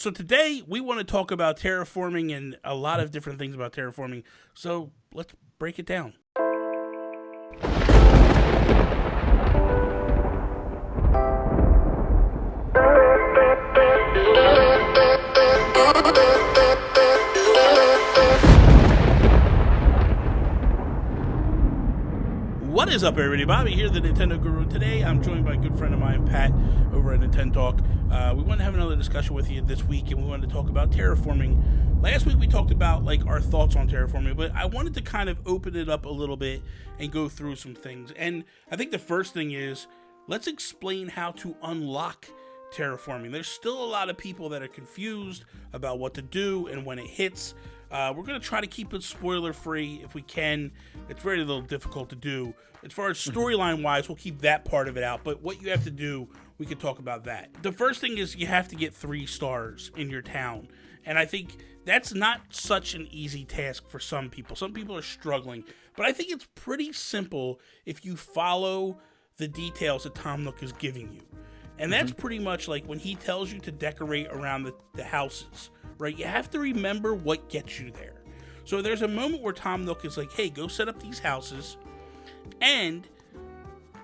So today we want to talk about terraforming and a lot of different things about terraforming. So let's break it down. What is up, everybody? Bobby here, the Nintendo Guru. Today, I'm joined by a good friend of mine, Pat, over at NintenTalk. We wanted to have another discussion with you this week, and we wanted to talk about terraforming. Last week, we talked about our thoughts on terraforming, but I wanted to kind of open it up a little bit and go through some things. And I think the first thing is, let's explain how to unlock terraforming. There's still a lot of people that are confused about what to do and when it hits. We're going to try to keep it spoiler-free if we can. It's very little difficult to do. As far as storyline-wise, we'll keep that part of it out. But what you have to do, we can talk about that. The first thing is you have to get 3 stars in your town. And I think that's not such an easy task for some people. Some people are struggling. But I think it's pretty simple if you follow the details that Tom Nook is giving you. And that's pretty much like when he tells you to decorate around the houses. Right, you have to remember what gets you there. So there's a moment where Tom Nook is like, hey, go set up these houses and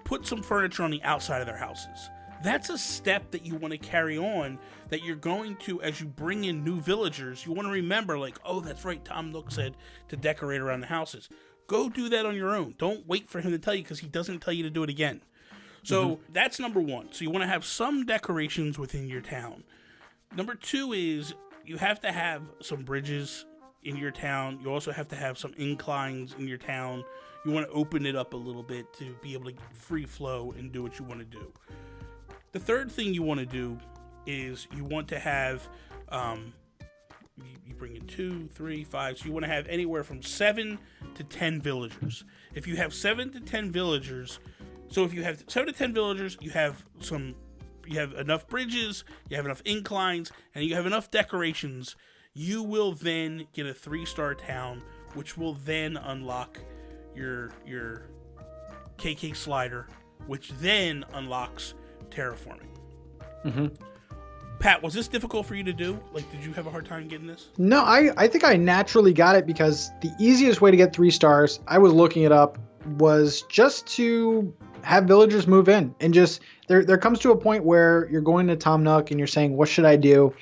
put some furniture on the outside of their houses. That's a step that you want to carry on, that you're going to, as you bring in new villagers, you want to remember, oh, that's right, Tom Nook said to decorate around the houses. Go do that on your own. Don't wait for him to tell you, because he doesn't tell you to do it again. So that's number one. So you want to have some decorations within your town. Number 2 is you have to have some bridges in your town. You also have to have some inclines in your town. You want to open it up a little bit to be able to free flow and do what you want to do. The third thing you want to do is you want to have, you bring in 2, 3, 5, so you want to have anywhere from 7 to 10 villagers. If you have 7 to 10 villagers, so if you have 7 to 10 villagers, you have enough bridges, you have enough inclines, and you have enough decorations, you will then get a 3-star town, which will then unlock your KK slider, which then unlocks terraforming. Pat, was this difficult for you to do? Did you have a hard time getting this? No, I think I naturally got it, because the easiest way to get 3 stars, I was looking it up, was just to have villagers move in. And just there comes to a point where you're going to Tom Nook and you're saying, what should I do?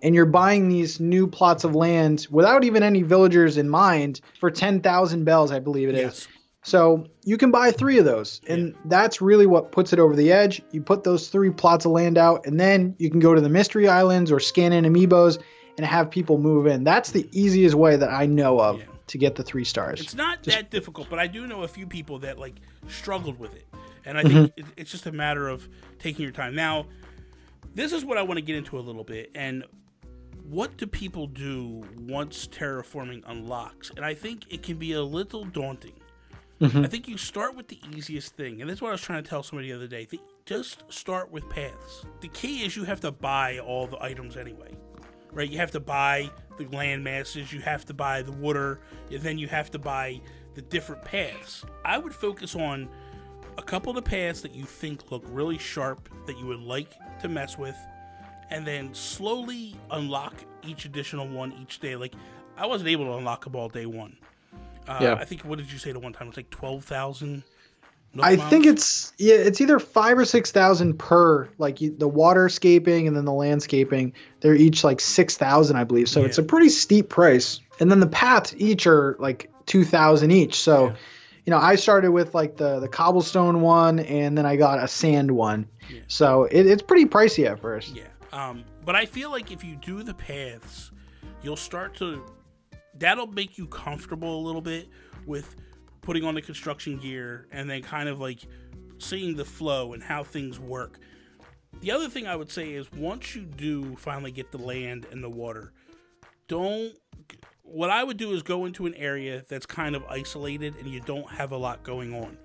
And you're buying these new plots of land without even any villagers in mind for 10,000 bells, I believe it is. So you can buy 3 of those. And that's really what puts it over the edge. You put those 3 plots of land out, and then you can go to the mystery islands or scan in amiibos and have people move in. That's the easiest way that I know of to get the 3 stars. It's not that difficult, but I do know a few people that struggled with it. And I think it's just a matter of taking your time. Now, this is what I want to get into a little bit. And what do people do once terraforming unlocks? And I think it can be a little daunting. I think you start with the easiest thing. And that's what I was trying to tell somebody the other day. Just start with paths. The key is you have to buy all the items anyway. Right? You have to buy the land masses. You have to buy the water. And then you have to buy the different paths. I would focus on a couple of the paths that you think look really sharp, that you would like to mess with, and then slowly unlock each additional one each day. I wasn't able to unlock them all day one. I think, what did you say the one time? It was 12,000? I think it's either 5,000 or 6,000 per, the waterscaping and then the landscaping. They're each 6,000, I believe. So it's a pretty steep price. And then the paths each are 2,000 each. So I started with the cobblestone one, and then I got a sand one. So it's pretty pricey at first. But I feel like if you do the paths, you'll that'll make you comfortable a little bit with putting on the construction gear and then kind of seeing the flow and how things work. The other thing I would say is, once you do finally get the land and the water, what I would do is go into an area that's kind of isolated and you don't have a lot going on.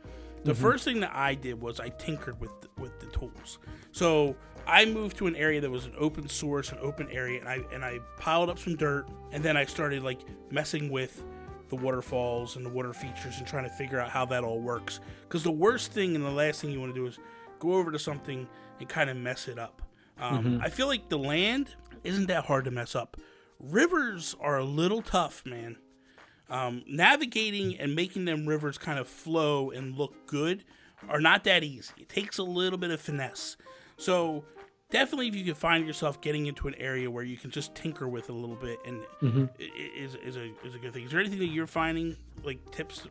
The first thing that I did was I tinkered with the tools. So I moved to an area that was an open source, an open area, and I piled up some dirt, and then I started messing with the waterfalls and the water features and trying to figure out how that all works. Because the worst thing and the last thing you want to do is go over to something and kind of mess it up. I feel like the land isn't that hard to mess up. Rivers are a little tough, man. Navigating and making them rivers kind of flow and look good are not that easy. It takes a little bit of finesse. So definitely if you can find yourself getting into an area where you can just tinker with it a little bit, and is a good thing. Is there anything that you're finding, like tips?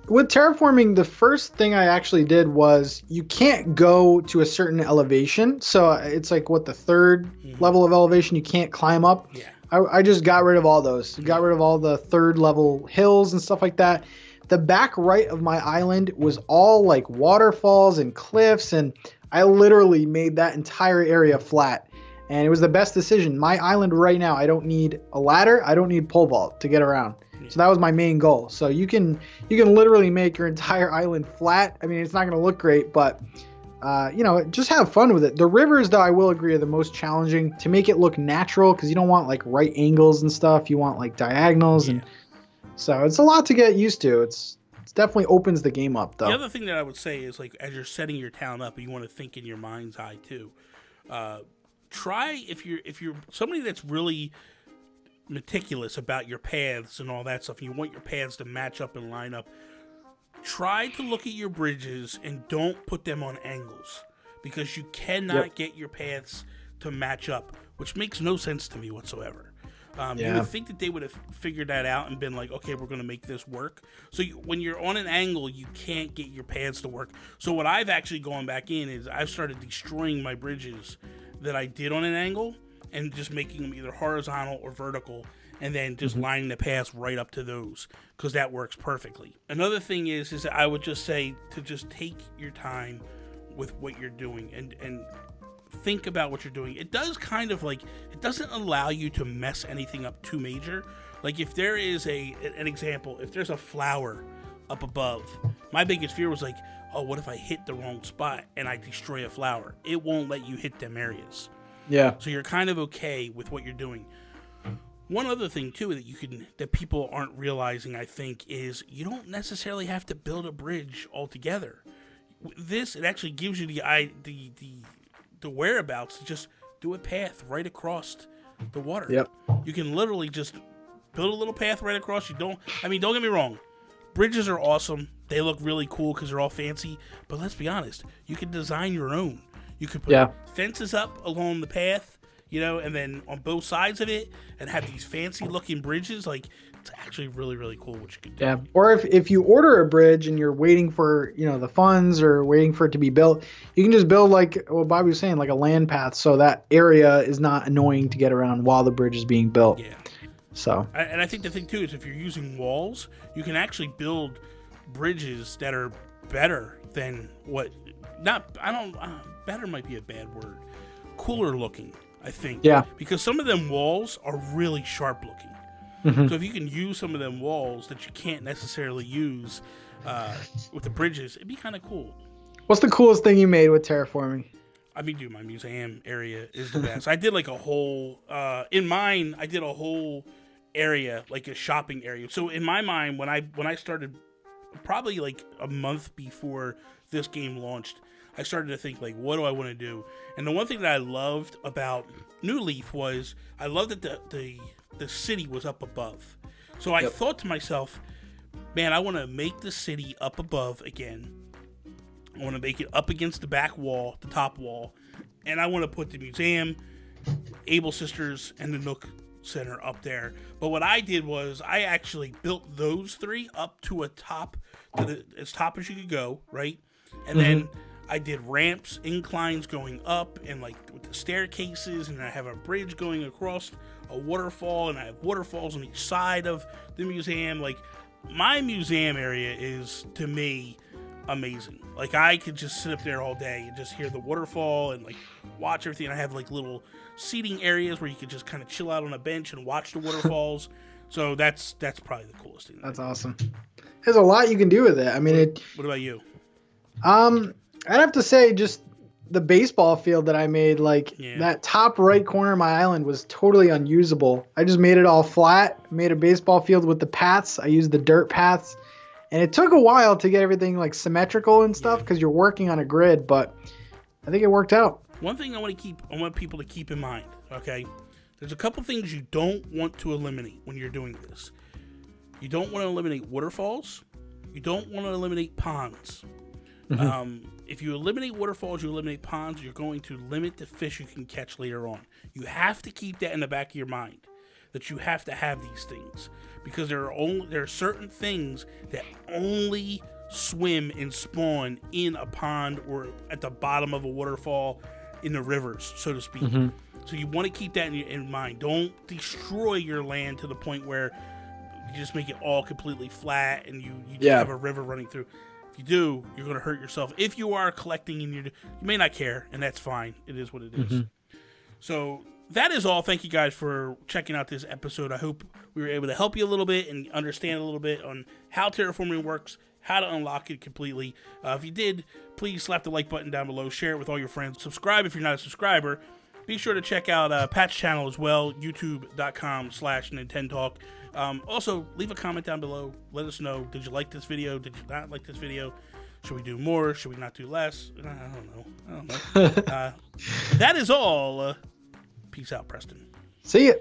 With terraforming, the first thing I actually did was you can't go to a certain elevation. So it's like the third level of elevation you can't climb up. Yeah. I just got rid of all those. Got rid of all the third level hills and stuff like that. The back right of my island was all like waterfalls and cliffs, and I literally made that entire area flat. And it was the best decision. My island right now, I don't need a ladder. I don't need pole vault to get around. So that was my main goal. So you can literally make your entire island flat. I mean, it's not going to look great, but just have fun with it. The rivers, though, I will agree, are the most challenging to make it look natural, because you don't want like right angles and stuff. You want like diagonals, and so it's a lot to get used to. It's definitely opens the game up, though. The other thing that I would say is, like, as you're setting your town up, you want to think in your mind's eye too. Try if you're somebody that's really meticulous about your paths and all that stuff, and you want your paths to match up and line up, try to look at your bridges and don't put them on angles, because you cannot get your paths to match up, which makes no sense to me whatsoever. You would think that they would have figured that out and been like, okay, we're going to make this work. So when you're on an angle, you can't get your paths to work. So what I've actually gone back in is I've started destroying my bridges that I did on an angle and just making them either horizontal or vertical, and then just lining the paths right up to those, because that works perfectly. Another thing is that I would just say to just take your time with what you're doing and think about what you're doing. It does kind of like, it doesn't allow you to mess anything up too major. Like if there is an example, if there's a flower up above, my biggest fear was like, oh, what if I hit the wrong spot and I destroy a flower? It won't let you hit them areas. Yeah. So you're kind of okay with what you're doing. One other thing too that people aren't realizing, I think, is you don't necessarily have to build a bridge altogether. It actually gives you the whereabouts to just do a path right across the water. Yep. You can literally just build a little path right across. Don't get me wrong. Bridges are awesome. They look really cool because they're all fancy. But let's be honest, you can design your own. You could put fences up along the path, and then on both sides of it, and have these fancy looking bridges. Like, it's actually really, really cool what you can do. Yeah. Or if you order a bridge and you're waiting for, the funds or waiting for it to be built, you can just build, like what Bobby was saying, like a land path, so that area is not annoying to get around while the bridge is being built. Yeah. So. And I think the thing too is, if you're using walls, you can actually build bridges that are better than better might be a bad word. Cooler looking, I think. Yeah. Because some of them walls are really sharp looking. So if you can use some of them walls that you can't necessarily use with the bridges, it'd be kind of cool. What's the coolest thing you made with terraforming? I mean, dude, my museum area is the best. I did like a whole, in mine, I did a whole area, like a shopping area. So in my mind, when I started, probably like a month before this game launched, I started to think, like, what do I want to do? And the one thing that I loved about New Leaf was I loved that the city was up above. So I thought to myself, man, I want to make the city up above again. I want to make it up against the back wall, the top wall, and I want to put the museum, Able Sisters, and the Nook Center up there. But what I did was I actually built those three up to as top as you could go, right? And then I did ramps, inclines going up, and like with the staircases, and I have a bridge going across a waterfall, and I have waterfalls on each side of the museum. Like, my museum area is, to me, amazing. Like, I could just sit up there all day and just hear the waterfall and like watch everything. I have like little seating areas where you could just kind of chill out on a bench and watch the waterfalls. So that's probably the coolest thing. That's awesome. There's a lot you can do with it. I mean, What about you? I'd have to say just the baseball field that I made, that top right corner of my island was totally unusable. I just made it all flat, made a baseball field with the paths. I used the dirt paths, and it took a while to get everything like symmetrical and stuff because you're working on a grid, but I think it worked out. one thing I want people to keep in mind, okay? There's a couple things you don't want to eliminate when you're doing this. You don't want to eliminate waterfalls. You don't want to eliminate ponds. If you eliminate waterfalls, you eliminate ponds, you're going to limit the fish you can catch later on. You have to keep that in the back of your mind, that you have to have these things, because there are certain things that only swim and spawn in a pond or at the bottom of a waterfall, in the rivers, so to speak. So you want to keep that in mind. Don't destroy your land to the point where you just make it all completely flat and you just have a river running through. If you do, you're going to hurt yourself. If you are collecting and you may not care, and that's fine. It is what it is. So that is all. Thank you guys for checking out this episode. I hope we were able to help you a little bit and understand a little bit on how terraforming works, how to unlock it completely. If you did, please slap the like button down below. Share it with all your friends. Subscribe if you're not a subscriber. Be sure to check out Pat's channel as well, youtube.com/NintenTalk. Also, leave a comment down below. Let us know. Did you like this video? Did you not like this video? Should we do more? Should we not do less? I don't know. That is all. Peace out, Preston. See ya.